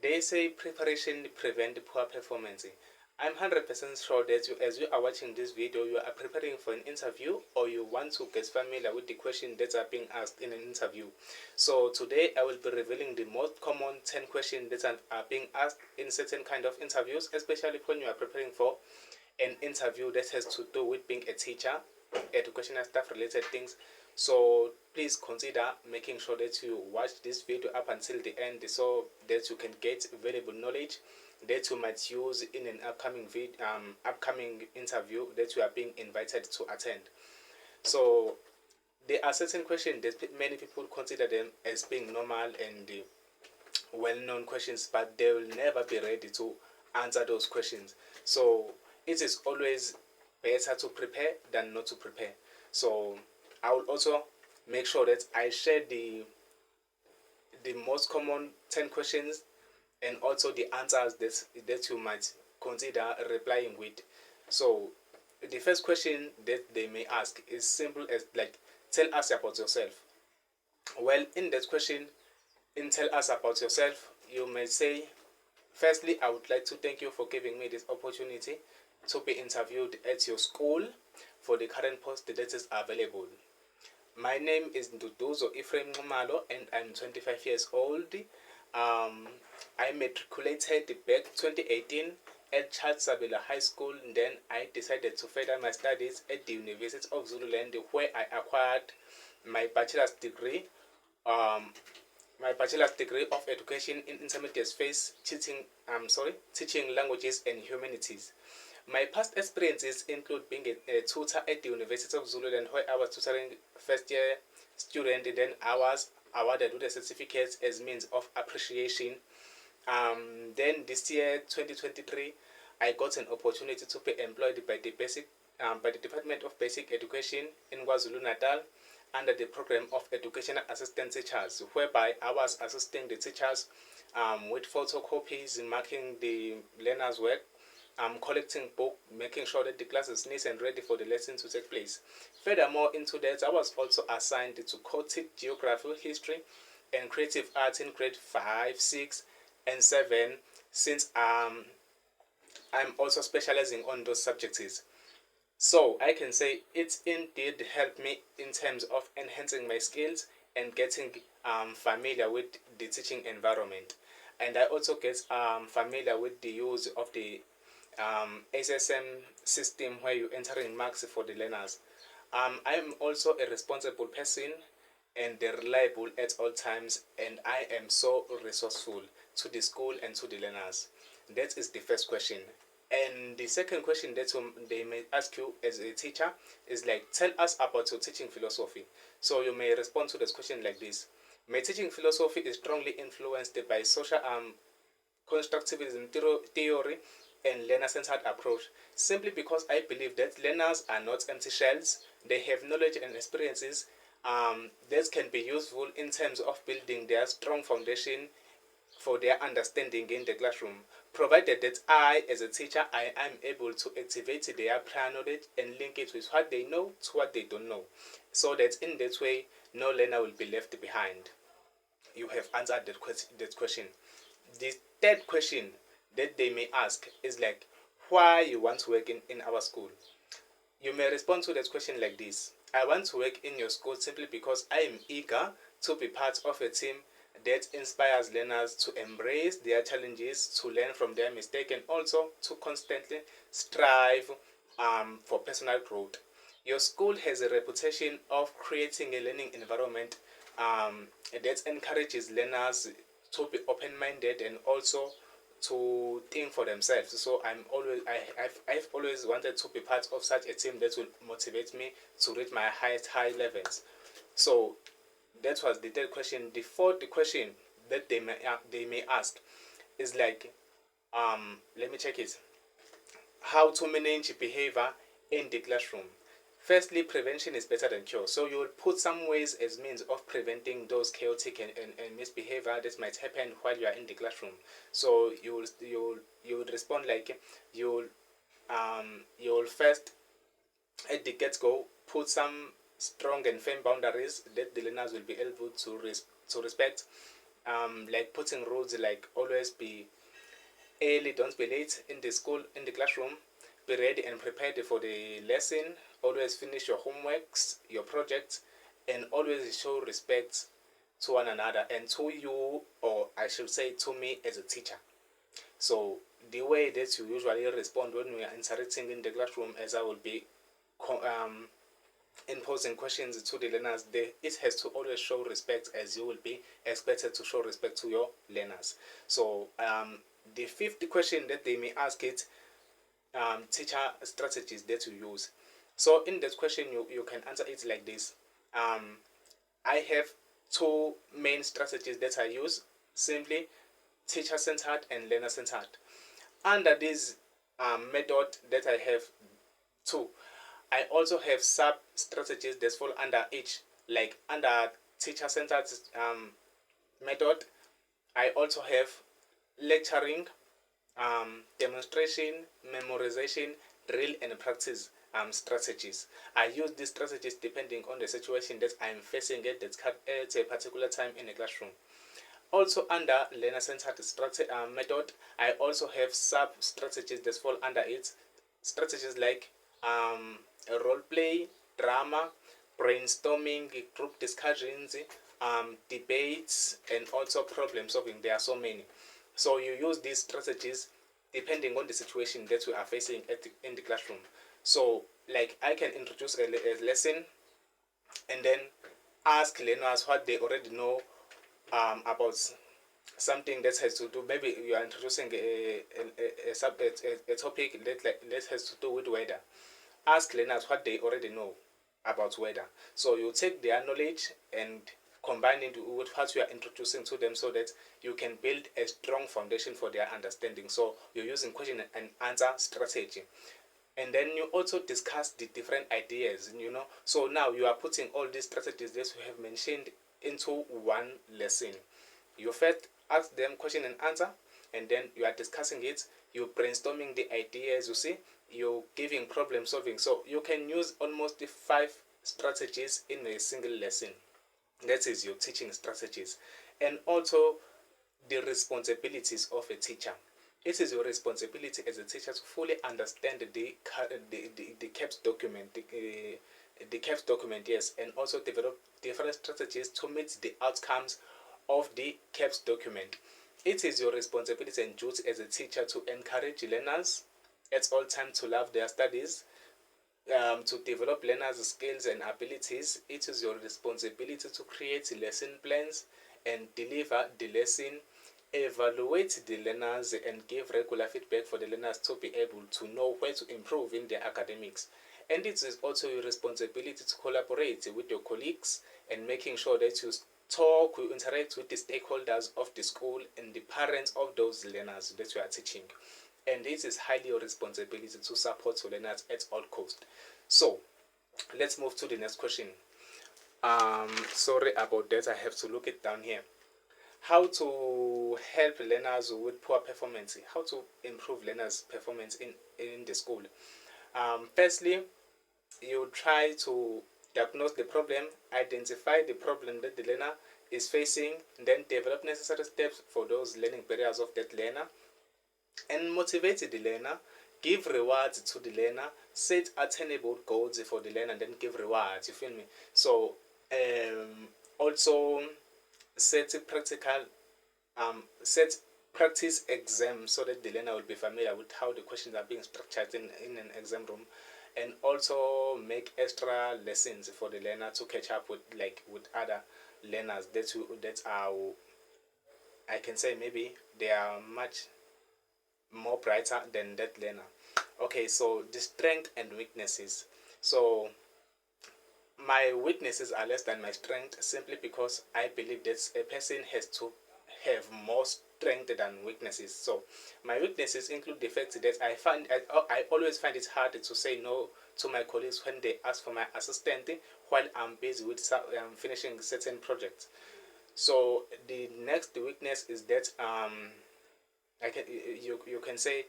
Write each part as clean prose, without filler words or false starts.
They say preparation prevent poor performance. I'm 100% sure that as you are watching this video, you are preparing for an interview or you want to get familiar with the questions that are being asked in an interview. So today I will be revealing the most common 10 questions that are being asked in certain kind of interviews, especially when you are preparing for an interview that has to do with being a teacher, educational staff related things. So please consider making sure that you watch this video up until the end so that you can get valuable knowledge that you might use in an upcoming interview that you are being invited to attend. So there are certain questions that many people consider them as being normal and well-known questions, but they will never be ready to answer those questions. So it is always better to prepare than not to prepare. So I will also make sure that I share the most common 10 questions and also the answers that you might consider replying with. So the first question that they may ask is simple as like, tell us about yourself. Well, in that question, in tell us about yourself, you may say, firstly, I would like to thank you for giving me this opportunity to be interviewed at your school for the current post that is available. My name is Nduduzo Ephraim Ngumalo and I'm 25 years old. I matriculated back 2018 at Charles Sabela High School. And then I decided to further my studies at the University of Zululand, where I acquired my bachelor's degree. Um, my bachelor's degree of education in intermediate phase teaching languages and humanities. My past experiences include being a tutor at the University of Zululand, where I was tutoring first year student. Then I was awarded with a certificate as means of appreciation. Then this year 2023, I got an opportunity to be employed by the Department of Basic Education in KwaZulu Natal under the program of educational assistant teachers, whereby I was assisting the teachers with photocopies, marking the learners' work, collecting book, making sure that the class is neat and ready for the lesson to take place. Furthermore, into that, I was also assigned to co-teach geography, history, and creative arts in grade 5, 6, and 7, since I'm also specializing on those subjects. So I can say it's indeed helped me in terms of enhancing my skills and getting familiar with the teaching environment. And I also get familiar with the use of the SSM system where you enter in marks for the learners. I'm also a responsible person and reliable at all times, and I am so resourceful to the school and to the learners. That is the first question. And the second question that they may ask you as a teacher is like, tell us about your teaching philosophy. So you may respond to this question like this. My teaching philosophy is strongly influenced by social constructivism theory and learner-centered approach, simply because I believe that learners are not empty shells. They have knowledge and experiences that can be useful in terms of building their strong foundation for their understanding in the classroom, provided that I, as a teacher, I am able to activate their prior knowledge and link it with what they know to what they don't know, so that in that way, no learner will be left behind. You have answered that question. The third question that they may ask is like, why you want to work in our school. You may respond to that question like this. I want to work in your school simply because I am eager to be part of a team that inspires learners to embrace their challenges, to learn from their mistakes, and also to constantly strive for personal growth. Your school has a reputation of creating a learning environment that encourages learners to be open-minded and also to think for themselves. So I've always wanted to be part of such a team that will motivate me to reach my highest high levels. So that was the third question. The fourth question that they may ask is like, let me check it. How to manage behavior in the classroom. Firstly, prevention is better than cure. So you will put some ways as means of preventing those chaotic and misbehavior that might happen while you are in the classroom. So you will respond like, you will first at the get-go put some strong and firm boundaries that the learners will be able to respect. like putting rules like always be early, don't be late in the school, in the classroom, be ready and prepared for the lesson, always finish your homeworks, your projects, and always show respect to one another and to you, or I should say to me as a teacher. So the way that you usually respond when we are interacting in the classroom, as I will be imposing questions to the learners, it has to always show respect, as you will be expected to show respect to your learners. So the fifth question that they may ask it, teacher strategies that you use. So in that question, you can answer it like this. I have two main strategies that I use: simply teacher-centered and learner-centered. Under this method that I have two, I also have sub strategies that fall under each. Like under teacher-centered method, I also have lecturing, demonstration, memorization, drill, and practice strategies. I use these strategies depending on the situation that I'm facing at a particular time in the classroom. Also under learner-centered method, I also have sub-strategies that fall under it. Strategies like role play, drama, brainstorming, group discussions, debates, and also problem solving. There are so many. So you use these strategies depending on the situation that we are facing in the classroom. So like I can introduce a lesson and then ask learners what they already know about something that has to do. Maybe you are introducing a topic that has to do with weather. Ask learners what they already know about weather. So you take their knowledge and combine it with what you are introducing to them, so that you can build a strong foundation for their understanding. So you're using question and answer strategy. And then you also discuss the different ideas, so now you are putting all these strategies that we have mentioned into one lesson. You first ask them question and answer, and then you are discussing it. You're brainstorming the ideas, you see, you're giving problem solving. So you can use almost 5 strategies in a single lesson. That is your teaching strategies. And also the responsibilities of a teacher. It is your responsibility as a teacher to fully understand the CAPS document, the CAPS document, yes, and also develop different strategies to meet the outcomes of the CAPS document. It is your responsibility and duty as a teacher to encourage learners at all times to love their studies, to develop learners' skills and abilities. It is your responsibility to create lesson plans and deliver the lesson, evaluate the learners, and give regular feedback for the learners to be able to know where to improve in their academics. And it is also your responsibility to collaborate with your colleagues and making sure that you talk, you interact with the stakeholders of the school and the parents of those learners that you are teaching. And it is highly your responsibility to support your learners at all costs. So let's move to the next question. Sorry about that, I have to look it down here. How to help learners with poor performance? How to improve learners' performance in the school? Firstly, you try to diagnose the problem, identify the problem that the learner is facing, then develop necessary steps for those learning barriers of that learner, and motivate the learner, give rewards to the learner, set attainable goals for the learner, and then give rewards. You feel me? So also set practical set practice exams so that the learner will be familiar with how the questions are being structured in an exam room, and also make extra lessons for the learner to catch up with other learners that are, I can say, maybe they are much more brighter than that learner. Okay, so the strength and weaknesses. So my weaknesses are less than my strength, simply because I believe that a person has to have more strength than weaknesses. So my weaknesses include the fact that I always find it hard to say no to my colleagues when they ask for my assistant while I'm busy with finishing certain projects. So the next weakness is that I can you can say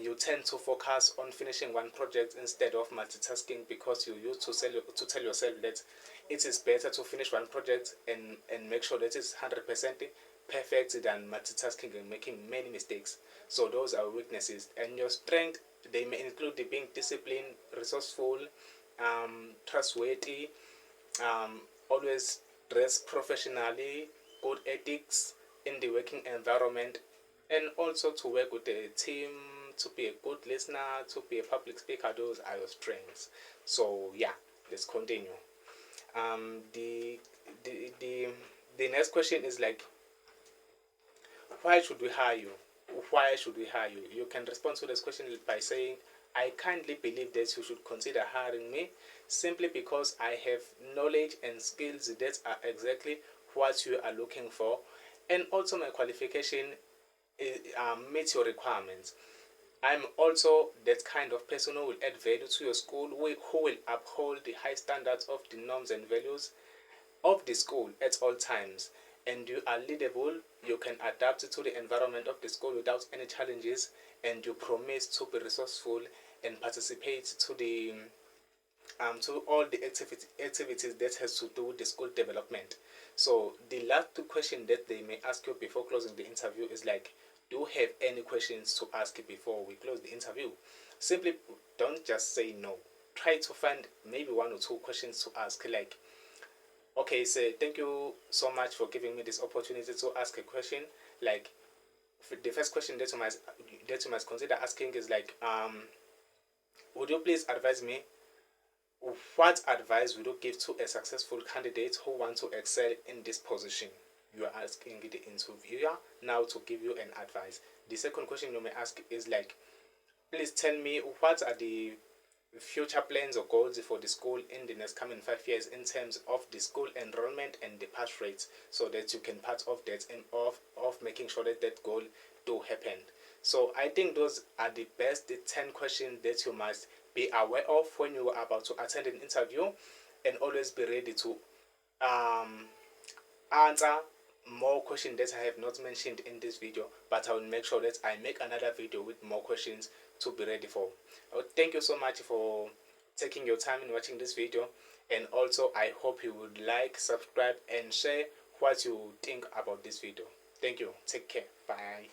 you tend to focus on finishing one project instead of multitasking, because you used to tell yourself that it is better to finish one project and make sure that it's 100% perfect than multitasking and making many mistakes. So those are weaknesses. And your strength, they may include the being disciplined, resourceful, trustworthy, always dress professionally, good ethics in the working environment, and also to work with a team, to be a good listener, to be a public speaker. Those are your strengths. So yeah, let's continue. The the the the next question is like, why should we hire you? Why should we hire you? You can respond to this question by saying, I kindly believe that you should consider hiring me simply because I have knowledge and skills that are exactly what you are looking for, and also my qualification meets your requirements. I'm also that kind of person who will add value to your school, who will uphold the high standards of the norms and values of the school at all times. And you are leadable, you can adapt to the environment of the school without any challenges, and you promise to be resourceful and participate to all the activities that has to do with the school development. So the last two questions that they may ask you before closing the interview is like, do you have any questions to ask before we close the interview? Simply don't just say no. Try to find maybe one or two questions to ask, like, okay, so thank you so much for giving me this opportunity to ask a question. Like, the first question that you must consider asking is like, would you please advise me, what advice would you give to a successful candidate who wants to excel in this position? You are asking the interviewer now to give you an advice. The second question you may ask is like, please tell me what are the future plans or goals for the school in the next coming 5 years in terms of the school enrollment and the pass rates, so that you can part of that and of making sure that that goal do happen. So I think those are the best 10 questions that you must be aware of when you are about to attend an interview, and always be ready to um, answer more questions that I have not mentioned in this video, but I will make sure that I make another video with more questions to be ready for. Thank you so much for taking your time in watching this video, and also I hope you would like, subscribe and share what you think about this video. Thank you. Take care. Bye.